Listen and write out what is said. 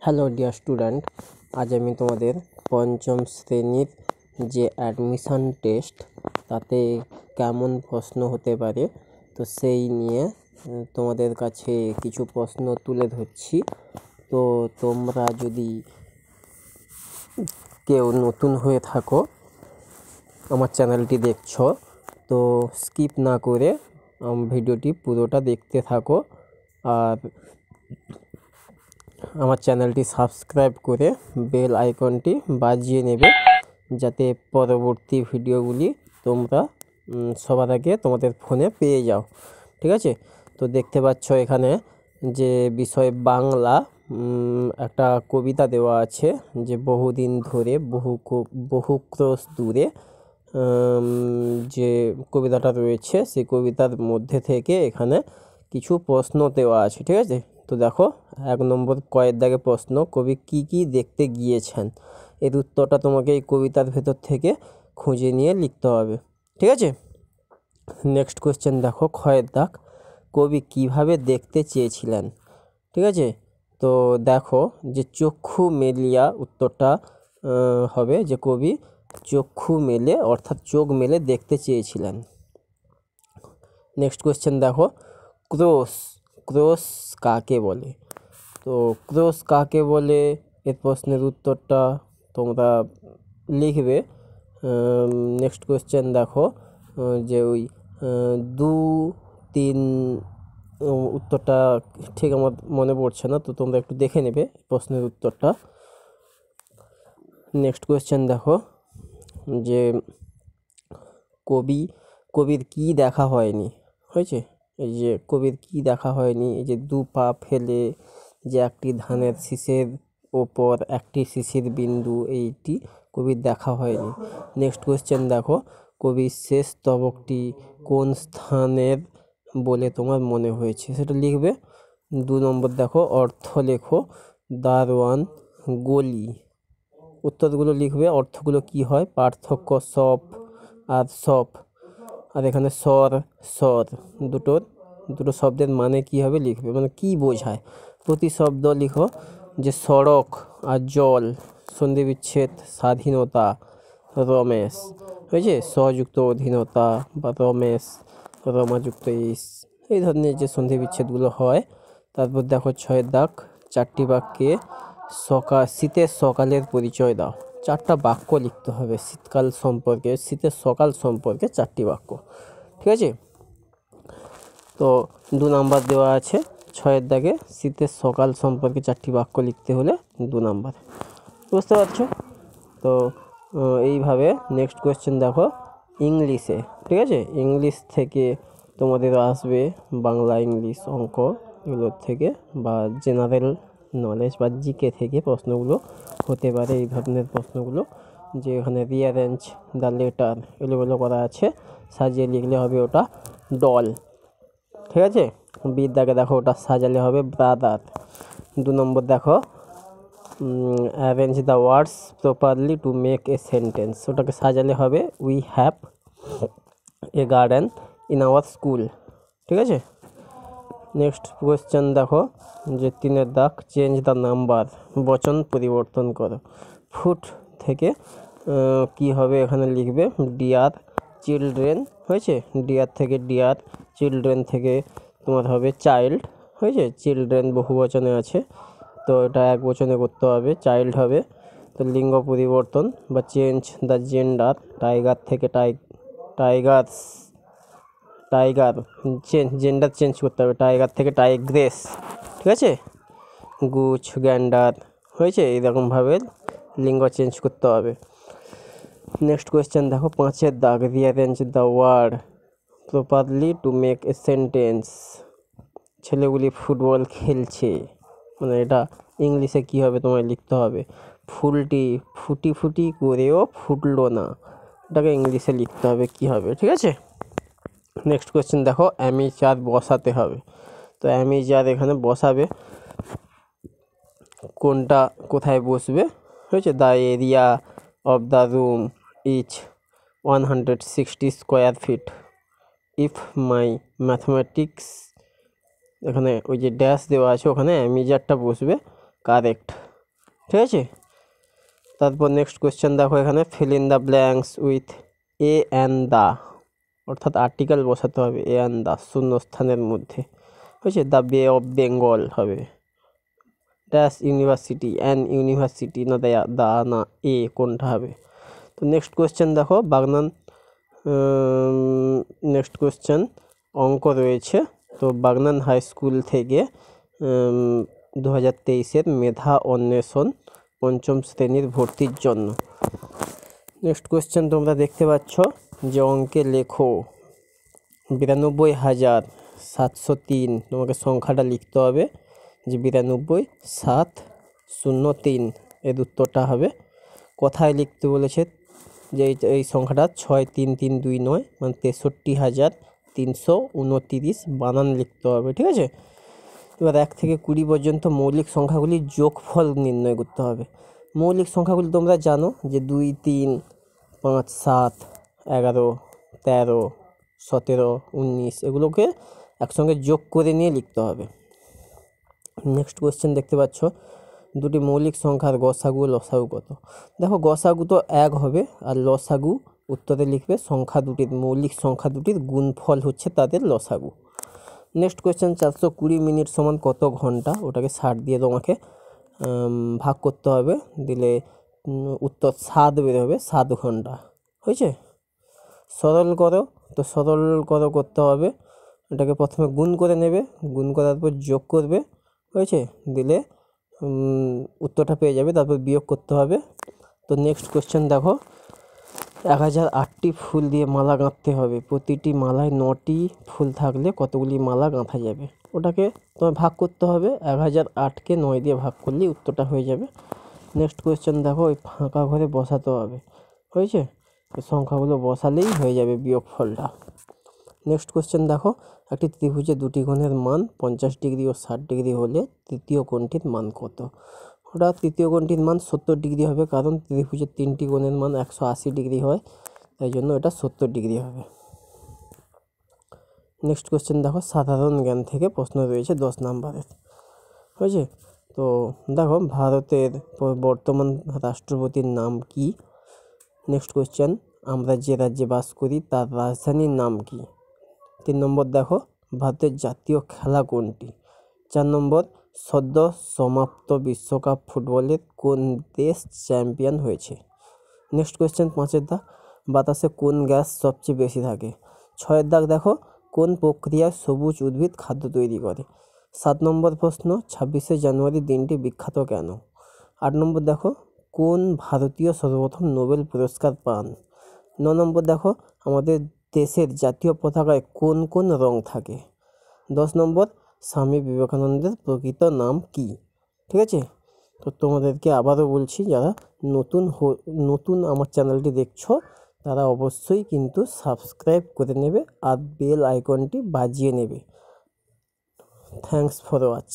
Hello dear student, আজ আমি তোমাদের পঞ্চম শ্রেণীর যে অ্যাডমিশন টেস্ট তাতে কেমন প্রশ্ন হতে পারে তো সেই নিয়ে তোমাদের কাছে কিছু প্রশ্ন তুলে ধরছি। তো তোমরা যদি কেউ নতুন হয়ে থাকো, আমার চ্যানেলটি দেখছো, তো স্কিপ না করে ভিডিওটি পুরোটা দেখতে থাকো আর আমার চ্যানেলটি সাবস্ক্রাইব করে বেল আইকনটি বাজিয়ে নেবে, যাতে পরবর্তী ভিডিওগুলি তোমরা সবার আগে তোমাদের ফোনে পেয়ে যাও। ঠিক আছে, তো দেখতে পাচ্ছ এখানে যে বিষয় বাংলা, একটা কবিতা দেওয়া আছে যে বহুদিন ধরে বহু ক্রোশ দূরে, যে কবিতাটা রয়েছে সেই কবিতার মধ্যে থেকে এখানে কিছু প্রশ্ন দেওয়া আছে। ঠিক আছে, তো দেখো 1 নম্বর কয়ের দাগে প্রশ্ন, কবি কি কি দেখতে গিয়েছেন। এর উত্তরটা তোমাকে এই কবিতার ভেতর থেকে খুঁজে নিয়ে লিখতে হবে। ঠিক আছে, নেক্সট কোয়েশ্চেন দেখো ক্ষয়ের দাগ, কবি কিভাবে দেখতে চেয়েছিলেন। ঠিক আছে, তো দেখো যে চক্ষু মেলিয়া উত্তরটা হবে যে কবি চক্ষু মেলে অর্থাৎ চোখ মেলে দেখতে চেয়েছিলেন। নেক্সট কোয়েশ্চেন দেখো ক্রোশ, ক্রোশ কাকে বলে। তো ক্রোশ কাকে বলে এর প্রশ্নের উত্তরটা তোমরা লিখবে। নেক্সট কোয়েশ্চেন দেখো যে ওই 2-3 উত্তরটা ঠিক আমার মনে পড়ছে না, তো তোমরা একটু দেখে নেবে প্রশ্নের উত্তরটা। নেক্সট কোয়েশ্চেন দেখো যে কবির কি দেখা হয়নি। হয়েছে, এই যে কবির কি দেখা হয়নি, এই যে 2 পা ফেলে যে একটি ধানের শীষের ওপর একটি শিশির বিন্দু, এইটি কবির দেখা হয়নি। নেক্সট কোয়েশ্চেন দেখো কবির শেষ স্তবকটি কোন স্থানের বলে তোমার মনে হয়েছে, সেটা লিখবে। 2 নম্বর দেখো অর্থ লেখো দারোয়ান গলি, উত্তরগুলো লিখবে। অর্থগুলো কি হয়, পার্থক্য সপ আর সপ, আর এখানে স্বর স্বর, দুটো শব্দের মানে কি হবে লিখবে, মানে কি বোঝায়। প্রতি শব্দ লিখো যে সড়ক আর জল, সন্ধি বিচ্ছেদ স্বাধীনতা রমেশ, হয়েছে সযুক্ত অধীনতা বা রমেশ রমাযুক্ত ইস, এই ধরনের যে সন্ধি বিচ্ছেদগুলো হয়। তারপর দেখো 6 দাগ, 4টি বাক্যে শীতের সকালের পরিচয় দাও। 4টা বাক্য লিখতে হবে শীতকাল সম্পর্কে, শীতের সকাল সম্পর্কে 4টি বাক্য। ঠিক আছে, তো 2 নাম্বার দেওয়া আছে 6 দাগে, শীতের সকাল সম্পর্কে 4টি বাক্য লিখতে হলে 2 নাম্বার। বুঝতে পারছো? তো এইভাবে নেক্সট কোয়েশ্চেন দেখো ইংলিশে। ঠিক আছে, ইংলিশ থেকে তোমাদের আসবে বাংলা, ইংলিশ, অঙ্ক এগুলোর থেকে, বা জেনারেল নলেজ বা জিকে থেকে প্রশ্নগুলো হতে পারে। এই ধরনের প্রশ্নগুলো যে এখানে রিঅ্যারেঞ্জ দ্য লেটার এগুলো করা আছে, সাজিয়ে লিখলে হবে ওটা ডল। ঠিক আছে, বিদ্যাকে দেখো ওটা সাজালে হবে ব্রাদার। 2 নম্বর দেখো arrange the words properly to make a sentence, ওটাকে সাজালে হবে we have a garden in our school. ঠিক আছে, নেক্সট কোয়েশ্চেন দেখো যে 3 দাগ চেঞ্জ দ্য নাম্বার, বচন পরিবর্তন করো। ফুট থেকে কি হবে এখানে লিখবে ডিয়ার চিলড্রেন, হয়েছে, ডিয়ার থেকে ডিয়ার, চিলড্রেন থেকে তোমার হবে চাইল্ড, হয়েছে, চিলড্রেন বহু বচনে আছে তো এটা এক বচনে করতে হবে, চাইল্ড হবে। তো লিঙ্গ পরিবর্তন বা চেঞ্জ দ্য জেন্ডার, টাইগার থেকে টাইগার জেন্ডার চেঞ্জ করতে হবে, টাইগার থেকে টাইগ্রেস। ঠিক আছে, গুছ গ্যান্ডার, হয়েছে, এইরকমভাবে লিঙ্গ চেঞ্জ করতে হবে। নেক্সট কোয়েশ্চেন দেখো 5 দাগ rearrange the word properly to make a sentence, ছেলেগুলি ফুটবল খেলছে, মানে এটা ইংলিশে কি হবে তোমায় লিখতে হবে ফুলটি ফুটি ফুটি করেও ফুটলো না, এটাকে ইংলিশে লিখতে হবে কি হবে। ঠিক আছে, নেক্সট কোয়েশ্চেন দেখো অ্যামিচার বসাতে হবে। তো অ্যামিচার এখানে বসাবে, কোনটা কোথায় বসবে, হয়েছে, the area of the room each 160 square feet if my mathematics, এখানে ওই যে ড্যাশ দেওয়া আছে ওখানে অ্যামিজারটা বসবে, কারেক্ট। ঠিক আছে। তারপর নেক্সট কোয়েশ্চেন দেখো এখানে, fill in the blanks with a and the, অর্থাৎ আর্টিকেল বসাতে হবে এ অ্যান্ড দ্য শূন্যস্থানের মধ্যে। হয়েছে, দ্য বে অফ বেঙ্গল হবে, ড্যাশ ইউনিভার্সিটি, অ্যান ইউনিভার্সিটি, না দা না এ, কোনটা হবে? তো নেক্সট কোয়েশ্চেন দেখো বাগনান, নেক্সট কোয়েশ্চেন অঙ্ক রয়েছে। তো বাগনান হাই স্কুল থেকে 2023-এর মেধা অন্বেষণ 5ম শ্রেণীর ভর্তির জন্য। নেক্সট কোয়েশ্চেন তোমরা দেখতে পাচ্ছ যে অঙ্কে লেখো 92,703, তোমাকে সংখ্যাটা লিখতে হবে যে 92,703, এর উত্তরটা হবে। কথায় লিখতে বলেছে যে এই সংখ্যাটা 63329, মানে 63,329 বানান লিখতে হবে। ঠিক আছে। এবার 1 থেকে 20 পর্যন্ত মৌলিক সংখ্যাগুলির যোগফল নির্ণয় করতে হবে। মৌলিক সংখ্যাগুলি তোমরা জানো যে 2, 3, 5, 7, 11, 13, 17, 19, এগুলোকে একসঙ্গে যোগ করে নিয়ে লিখতে হবে। নেক্সট কোয়েশ্চেন দেখতে পাচ্ছ, দুটি মৌলিক সংখ্যার গসাগু ও লসাগু কত? দেখো গসাগু তো 1 হবে, আর লসাগু উত্তরে লিখবে সংখ্যা দুটির, মৌলিক সংখ্যা দুটির গুণফল হচ্ছে তাদের লসাগু। নেক্সট কোয়েশ্চেন, 420 মিনিট সমান কত ঘন্টা? ওটাকে 60 দিয়ে তোমাকে ভাগ করতে হবে, দিলে উত্তর 7 বের হবে, 7 ঘন্টা। হয়েছে। সরল করো, তো সরল করতে হবে, এটাকে প্রথমে গুণ করে নেবে, গুণ করার পর যোগ করবে। হয়েছে, দিলে উত্তরটা পেয়ে যাবে, তারপর বিয়োগ করতে হবে। তো নেক্সট কোয়েশ্চেন দেখো, 1008টি ফুল দিয়ে মালা গাঁথতে হবে, প্রতিটি মালায় 9টি ফুল থাকলে কতগুলি মালা গাঁথা যাবে? ওটাকে তোমায় ভাগ করতে হবে, 1008কে 9 দিয়ে ভাগ করলে উত্তরটা হয়ে যাবে। নেক্সট কোয়েশ্চেন দেখো, ওই ফাঁকা ঘরে বসাতে হবে। হয়েছে, সংখ্যাগুলো বসালেই হয়ে যাবে বিয়োগফলটা। নেক্সট কোয়েশ্চেন দেখো, একটি ত্রিভুজে দুটি কোণের মান 50 ডিগ্রি ও 60 ডিগ্রি হলে তৃতীয় কোণটির মান কত? ওটা তৃতীয় কোণটির মান 70 ডিগ্রি হবে, কারণ ত্রিভুজের 3টি কোণের মান 180 ডিগ্রি হয়, তাই জন্য এটা 70 ডিগ্রি হবে। নেক্সট কোয়েশ্চেন দেখো, সাধারণ জ্ঞান থেকে প্রশ্ন রয়েছে 10 নম্বরের। হয়েছে, তো দেখো ভারতের বর্তমান রাষ্ট্রপতির নাম কি? নেক্সট কোয়েশ্চেন, আমরা যে রাজ্যে বাস করি তার রাজধানীর নাম কি? 3 নম্বর দেখো, ভারতের জাতীয় খেলা কোনটি? 4 নম্বর, সদ্য সমাপ্ত বিশ্বকাপ ফুটবলের কোন দেশ চ্যাম্পিয়ন হয়েছে? নেক্সট কোয়েশ্চেন 5-এর দাগ, বাতাসে কোন গ্যাস সবচেয়ে বেশি থাকে? 6-এর দাগ দেখো, কোন প্রক্রিয়ায় সবুজ উদ্ভিদ খাদ্য তৈরি করে? 7 নম্বর প্রশ্ন, 26শে জানুয়ারি দিনটি বিখ্যাত কেন? 8 নম্বর দেখো, কোন ভারতীয় সর্বপ্রথম নোবেল পুরস্কার পান? 9 নম্বর দেখো, আমাদের দেশের জাতীয় পতাকায় কোন কোন রং থাকে? 10 নম্বর, স্বামী বিবেকানন্দের প্রকৃত নাম কি? ঠিক আছে। তো তোমাদেরকে আবারও বলছি, যারা নতুন আমার চ্যানেলটি দেখছো তারা অবশ্যই কিন্তু সাবস্ক্রাইব করে নেবে আর বেল আইকনটি বাজিয়ে নেবে। Thanks for watch.